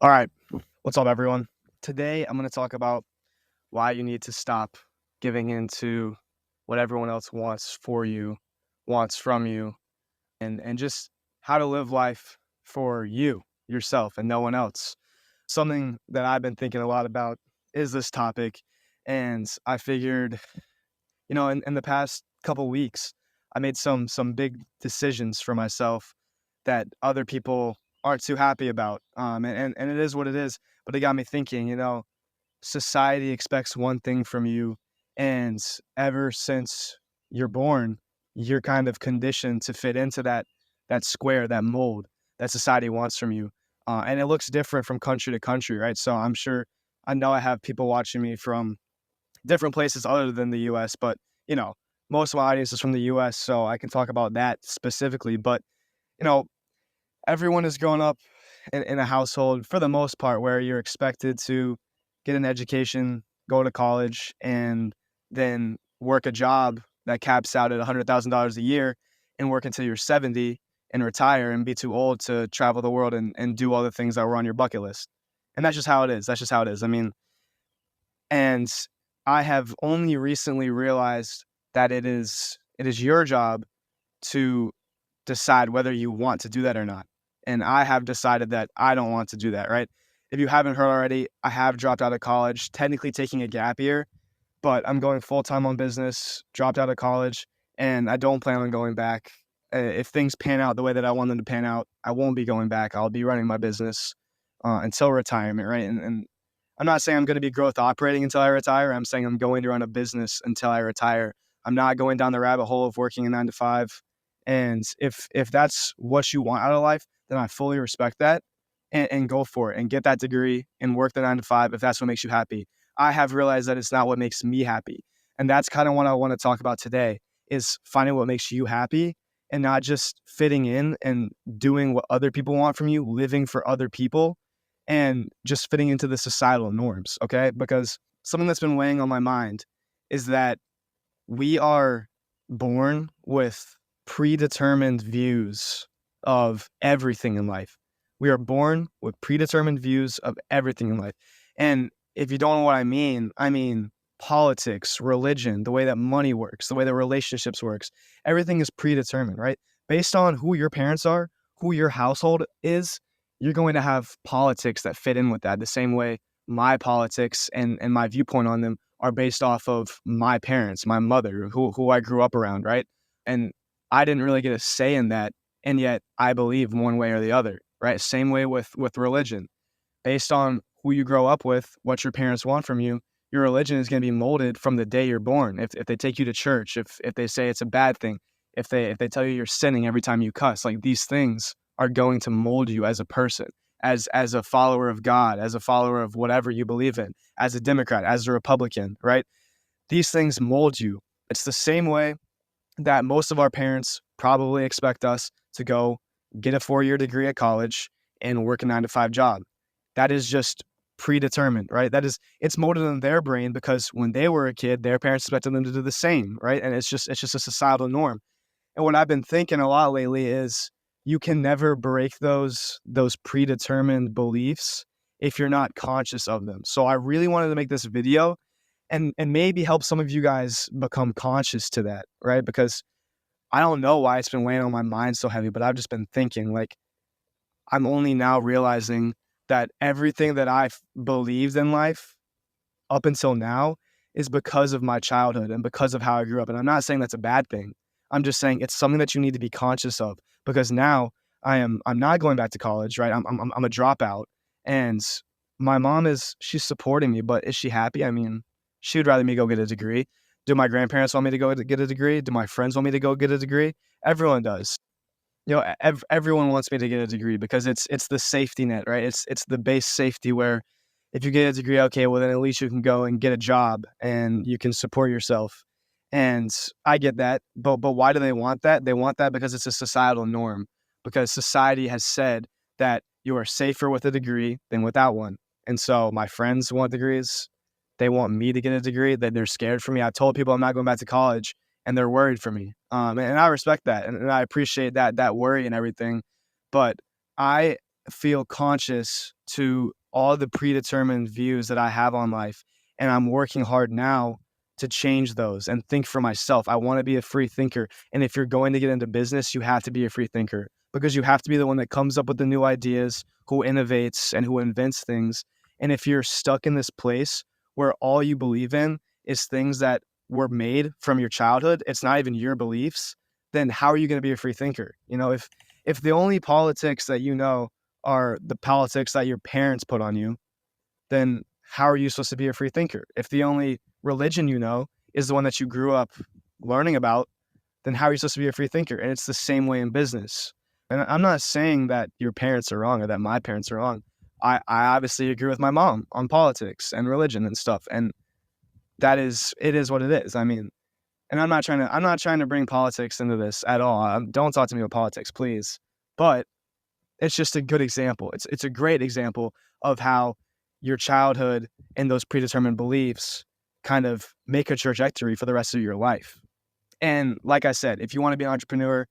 All right. What's up, everyone? Today, I'm going to talk about why you need to stop giving in to what everyone else wants for you, wants from you, and just how to live life for you, yourself, and no one else. Something that I've been thinking a lot about is this topic. And I figured, in the past couple weeks, I made some big decisions for myself that other people aren't too happy about. And it is what it is. But it got me thinking, society expects one thing from you, and ever since you're born, you're kind of conditioned to fit into that square, that mold that society wants from you. And it looks different from country to country, right? So I know I have people watching me from different places other than the US, but you know, most of my audience is from the US, so I can talk about that specifically. But you know, everyone is growing up in a household for the most part where you're expected to get an education, go to college, and then work a job that caps out at $100,000 a year and work until you're 70 and retire and be too old to travel the world and do all the things that were on your bucket list. And that's just how it is. That's just how it is. I mean, and I have only recently realized that it is your job to decide whether you want to do that or not. And I have decided that I don't want to do that, right? If you haven't heard already, I have dropped out of college, technically taking a gap year, but I'm going full time on business, dropped out of college, and I don't plan on going back. If things pan out the way that I want them to pan out, I won't be going back. I'll be running my business until retirement, right? And I'm not saying I'm going to be growth operating until I retire. I'm saying I'm going to run a business until I retire. I'm not going down the rabbit hole of working a 9 to 5. And if that's what you want out of life, then I fully respect that and go for it and get that degree and work the 9 to 5 if that's what makes you happy. I have realized that it's not what makes me happy. And that's kind of what I want to talk about today is finding what makes you happy and not just fitting in and doing what other people want from you, living for other people and just fitting into the societal norms, okay? Because something that's been weighing on my mind is that we are born with predetermined views of everything in life. We are born with predetermined views of everything in life. And if you don't know what I mean politics, religion, the way that money works, the way that relationships works. Everything is predetermined, right? Based on who your parents are, who your household is, you're going to have politics that fit in with that. The same way my politics and my viewpoint on them are based off of my parents, my mother, who I grew up around, right? And I didn't really get a say in that, and yet I believe one way or the other, right? Same way with religion. Based on who you grow up with, what your parents want from you, your religion is going to be molded from the day you're born. If they take you to church, if they say it's a bad thing, if they tell you you're sinning every time you cuss, like these things are going to mold you as a person, as a follower of God, as a follower of whatever you believe in, as a Democrat, as a Republican, right? These things mold you. It's the same way that most of our parents probably expect us to go get a 4-year degree at college and work a 9 to 5 job. That is just predetermined, right? It's molded in their brain because when they were a kid, their parents expected them to do the same, right? And it's just a societal norm. And what I've been thinking a lot lately is you can never break those predetermined beliefs if you're not conscious of them. So I really wanted to make this video and maybe help some of you guys become conscious to that, right? Because I don't know why it's been weighing on my mind so heavy, but I've just been thinking like I'm only now realizing that everything that I've believed in life up until now is because of my childhood and because of how I grew up. And I'm not saying that's a bad thing. I'm just saying it's something that you need to be conscious of because now I'm not going back to college, right? I'm a dropout, and my mom she's supporting me, but is she happy? I mean, she would rather me go get a degree. Do my grandparents want me to go to get a degree? Do my friends want me to go get a degree? Everyone does. Everyone wants me to get a degree because it's the safety net, right? It's the base safety where if you get a degree, okay, well then at least you can go and get a job and you can support yourself. And I get that, but why do they want that? They want that because it's a societal norm. Because society has said that you are safer with a degree than without one. And so my friends want degrees. They want me to get a degree. That they're scared for me. I told people I'm not going back to college and they're worried for me. And I respect that, and I appreciate that worry and everything. But I feel conscious to all the predetermined views that I have on life. And I'm working hard now to change those and think for myself. I want to be a free thinker. And if you're going to get into business, you have to be a free thinker because you have to be the one that comes up with the new ideas, who innovates and who invents things. And if you're stuck in this place where all you believe in is things that were made from your childhood, it's not even your beliefs, then how are you going to be a free thinker? If the only politics that you know are the politics that your parents put on you, then how are you supposed to be a free thinker? If the only religion you know is the one that you grew up learning about, then how are you supposed to be a free thinker? And it's the same way in business. And I'm not saying that your parents are wrong or that my parents are wrong. I obviously agree with my mom on politics and religion and stuff. And it is what it is. I mean, and I'm not trying to bring politics into this at all. Don't talk to me about politics, please. But it's just a good example. It's a great example of how your childhood and those predetermined beliefs kind of make a trajectory for the rest of your life. And like I said, if you want to be an entrepreneur,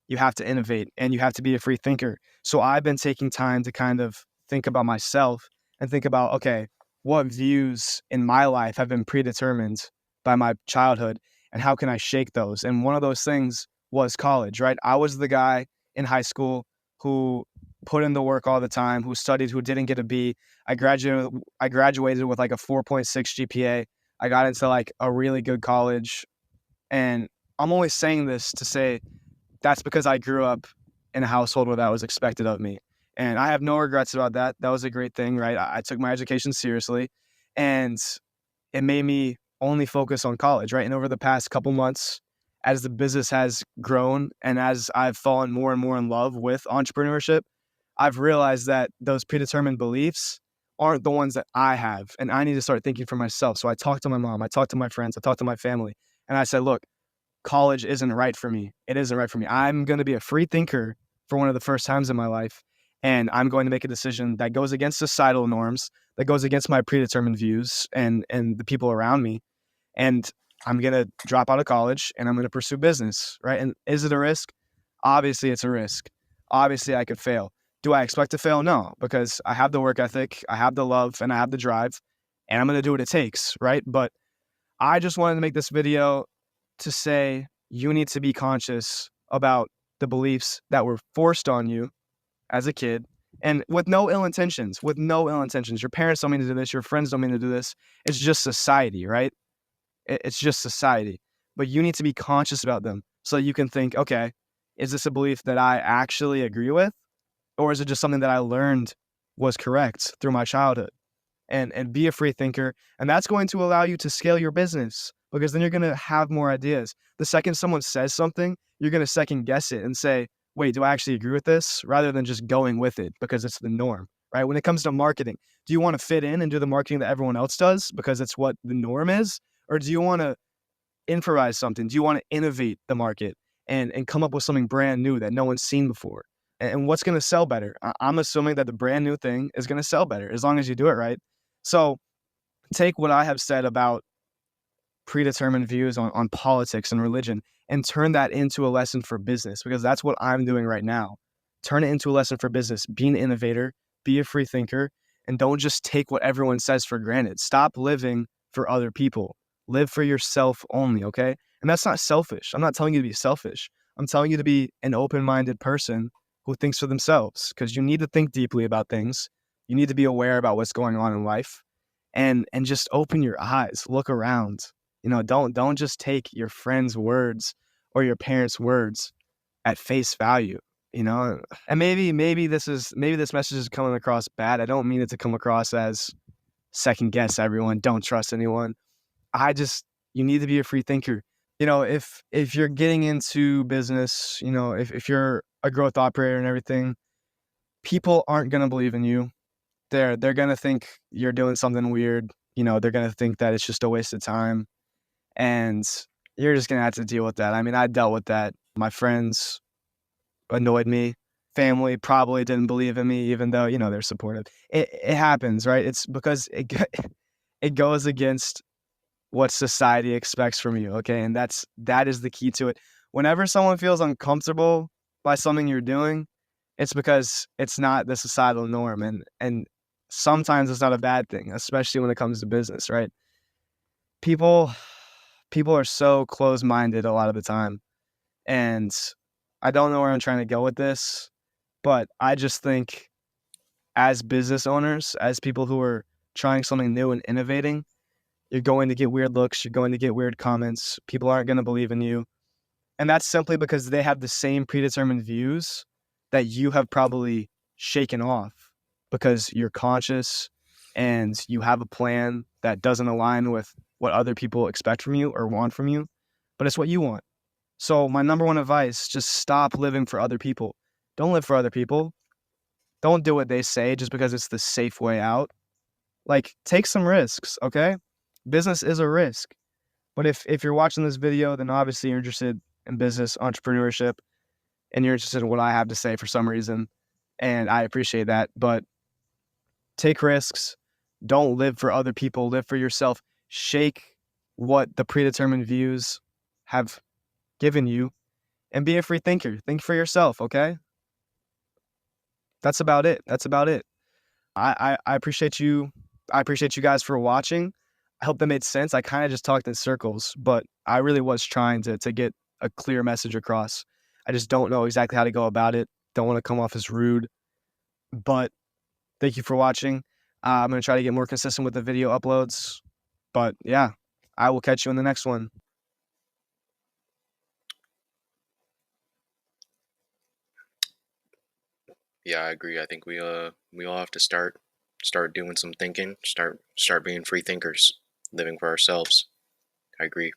you have to innovate and you have to be a free thinker. So I've been taking time to kind of think about myself and think about, okay, what views in my life have been predetermined by my childhood and how can I shake those? And one of those things was college, right? I was the guy in high school who put in the work all the time, who studied, who didn't get a B. I graduated with like a 4.6 GPA. I got into like a really good college. And I'm only saying this to say that's because I grew up in a household where that was expected of me. And I have no regrets about that. That was a great thing, right? I took my education seriously and it made me only focus on college, right? And over the past couple months, as the business has grown and as I've fallen more and more in love with entrepreneurship, I've realized that those predetermined beliefs aren't the ones that I have. And I need to start thinking for myself. So I talked to my mom, I talked to my friends, I talked to my family, and I said, look, college isn't right for me. It isn't right for me. I'm going to be a free thinker for one of the first times in my life. And I'm going to make a decision that goes against societal norms, that goes against my predetermined views and the people around me. And I'm going to drop out of college and I'm going to pursue business, right? And is it a risk? Obviously, it's a risk. Obviously, I could fail. Do I expect to fail? No, because I have the work ethic, I have the love, and I have the drive, and I'm going to do what it takes, right? But I just wanted to make this video to say you need to be conscious about the beliefs that were forced on you as a kid and with no ill intentions, Your parents don't mean to do this. Your friends don't mean to do this. It's just society, right? It's just society. But you need to be conscious about them so you can think, okay, is this a belief that I actually agree with? Or is it just something that I learned was correct through my childhood? And be a free thinker. And that's going to allow you to scale your business because then you're going to have more ideas. The second someone says something, you're going to second guess it and say, wait, do I actually agree with this? Rather than just going with it because it's the norm, right? When it comes to marketing, do you want to fit in and do the marketing that everyone else does because it's what the norm is? Or do you want to improvise something? Do you want to innovate the market and come up with something brand new that no one's seen before? And what's going to sell better? I'm assuming that the brand new thing is going to sell better as long as you do it right. So take what I have said about predetermined views on politics and religion and turn that into a lesson for business because that's what I'm doing right now. Turn it into a lesson for business. Be an innovator, be a free thinker, and don't just take what everyone says for granted. Stop living for other people. Live for yourself only, okay? And that's not selfish. I'm not telling you to be selfish. I'm telling you to be an open-minded person who thinks for themselves because you need to think deeply about things. You need to be aware about what's going on in life and just open your eyes, look around. Don't just take your friends' words or your parents' words at face value, you know? And maybe this message is coming across bad. I don't mean it to come across as second guess everyone, don't trust anyone. You need to be a free thinker. If you're getting into business, if you're a growth operator and everything, people aren't going to believe in you. They're going to think you're doing something weird. They're going to think that it's just a waste of time. And you're just going to have to deal with that. I mean, I dealt with that. My friends annoyed me. Family probably didn't believe in me, even though, they're supportive. It happens, right? It's because it goes against what society expects from you, okay? And that is the key to it. Whenever someone feels uncomfortable by something you're doing, It's because it's not the societal norm, and sometimes it's not a bad thing, especially when it comes to business, right? People people are so close-minded a lot of the time, and I don't know where I'm trying to go with this, but I just think as business owners, as people who are trying something new and innovating, you're going to get weird looks, you're going to get weird comments, people aren't gonna believe in you, and that's simply because they have the same predetermined views that you have probably shaken off because you're conscious and you have a plan that doesn't align with what other people expect from you or want from you, but it's what you want. So my number one advice, just stop living for other people. Don't live for other people. Don't do what they say just because it's the safe way out. Like, take some risks, okay? Business is a risk. But if you're watching this video, then obviously you're interested in business, entrepreneurship, and you're interested in what I have to say for some reason. And I appreciate that. But take risks. Don't live for other people. Live for yourself. Shake what the predetermined views have given you and be a free thinker. Think for yourself, okay? That's about it. That's about it. I appreciate you. I appreciate you guys for watching. I hope that made sense. I kind of just talked in circles, but I really was trying to get a clear message across. I just don't know exactly how to go about it. Don't want to come off as rude, but thank you for watching. I'm going to try to get more consistent with the video uploads, but yeah, I will catch you in the next one. Yeah, I agree. I think we all have to start doing some thinking, start being free thinkers, living for ourselves. I agree.